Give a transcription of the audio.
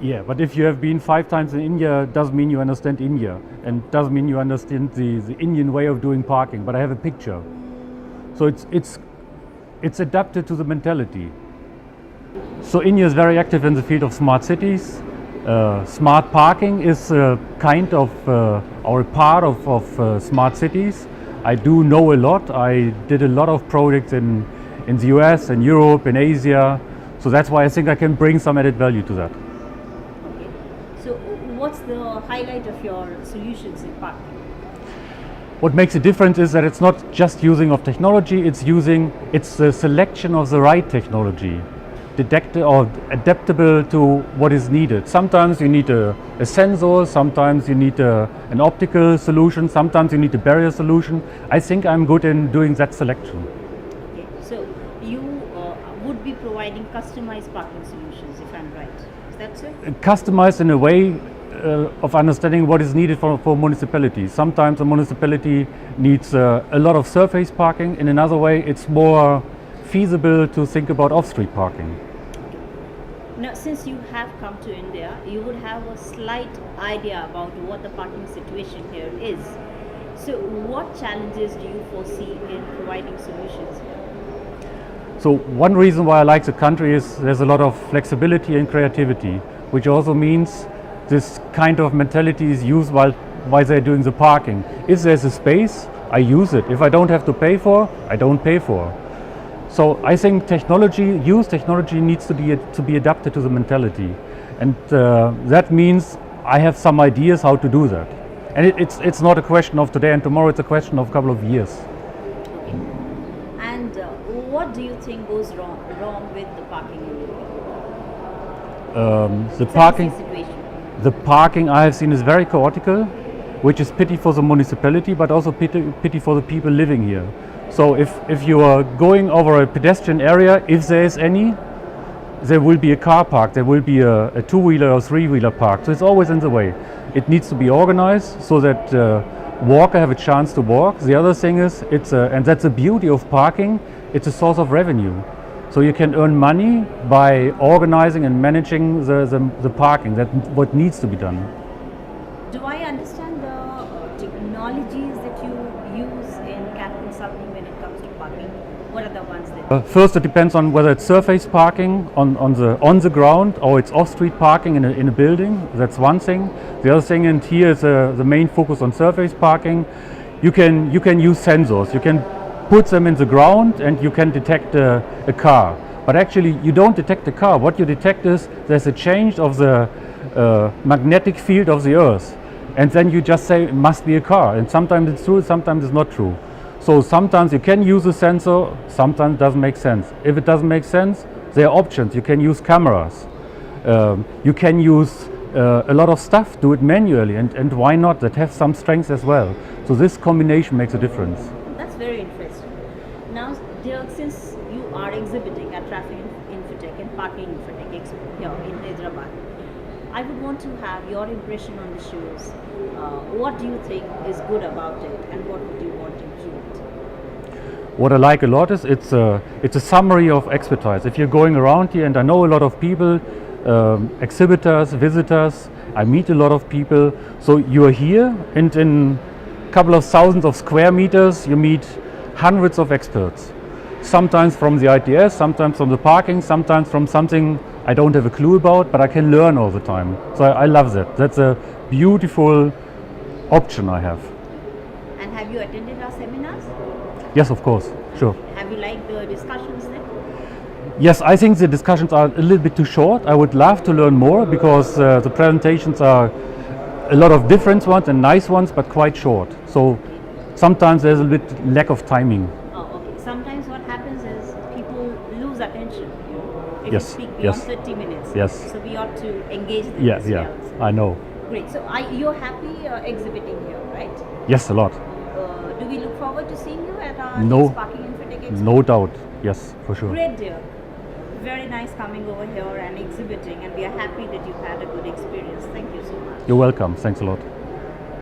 Yeah, but if you have been 5 times in India, doesn't mean you understand India, and doesn't mean you understand the Indian way of doing parking. But I have a picture, so it's adapted to the mentality. So India is very active in the field of smart cities. Smart parking is kind of or a part of smart cities. I do know a lot. I did a lot of projects in the US, in Europe, in Asia. So that's why I think I can bring some added value to that. Okay. So what's the highlight of your solutions in parking? What makes a difference is that it's not just using of technology, it's the selection of the right technology, or adaptable to what is needed. Sometimes you need a sensor, sometimes you need an optical solution, sometimes you need a barrier solution. I think I'm good in doing that selection. Okay. So you would be providing customized parking solutions, if I'm right. Is that so? Customized in a way of understanding what is needed for municipalities. Sometimes a municipality needs a lot of surface parking. In another way, it's more feasible to think about off-street parking. Now, since you have come to India, you would have a slight idea about what the parking situation here is. So what challenges do you foresee in providing solutions here? So one reason why I like the country is there's a lot of flexibility and creativity, which also means this kind of mentality is used while they're doing the parking. If there's a space, I use it. If I don't have to pay for, I don't pay for. So I think technology needs to be adapted to the mentality, and that means I have some ideas how to do that. And it's not a question of today and tomorrow. It's a question of a couple of years. Okay. And what do you think goes wrong with the parking in India? The parking I have seen is very chaotical, which is pity for the municipality, but also pity for the people living here. So if you are going over a pedestrian area, if there is any, there will be a car park, there will be a two-wheeler or three-wheeler park. So it's always in the way. It needs to be organized so that walker have a chance to walk. The other thing is, and that's the beauty of parking, it's a source of revenue. So you can earn money by organizing and managing the parking, that's what needs to be done. Do I understand the technologies that you use in CAD consulting when it comes to parking? What are the ones that? First, it depends on whether it's surface parking on the ground or it's off-street parking in a building. That's one thing. The other thing, and here is the main focus on surface parking. You can use sensors. You can put them in the ground and you can detect a car. But actually, you don't detect a car. What you detect is there's a change of the magnetic field of the Earth. And then you just say it must be a car. And sometimes it's true, sometimes it's not true. So sometimes you can use a sensor, sometimes it doesn't make sense. If it doesn't make sense, there are options. You can use cameras. You can use a lot of stuff, do it manually, and why not? That has some strengths as well. So this combination makes a difference. That's very interesting. Now, Dirk, since you are exhibiting at Traffic Infotech and Parking Infotech here in Hyderabad, I would want to have your impression on the shows. What do you think is good about it, and what would you want to improve it? What I like a lot is it's a summary of expertise. If you're going around here, and I know a lot of people, exhibitors, visitors, I meet a lot of people. So you are here, and in a couple of thousands of square meters, you meet hundreds of experts. Sometimes from the ITS, sometimes from the parking, sometimes from something I don't have a clue about, but I can learn all the time. So I love that. That's a beautiful option I have. And have you attended our seminars? Yes, of course, sure. Have you liked the discussions then? Yes, I think the discussions are a little bit too short. I would love to learn more because the presentations are a lot of different ones and nice ones, but quite short. So sometimes there's a bit lack of timing. Oh, okay. Sometimes what happens is people lose attention. If Yes, you speak beyond yes. 30 minutes. Yes. So we ought to engage them as Yeah, well. I know. Great. So you're happy exhibiting here, right? Yes, a lot. Do we look forward to seeing you at our No. next Parking Infotech Expo? No doubt. Yes, for sure. Great, dear. Very nice coming over here and exhibiting, and we are happy that you've had a good experience. Thank you so much. You're welcome. Thanks a lot.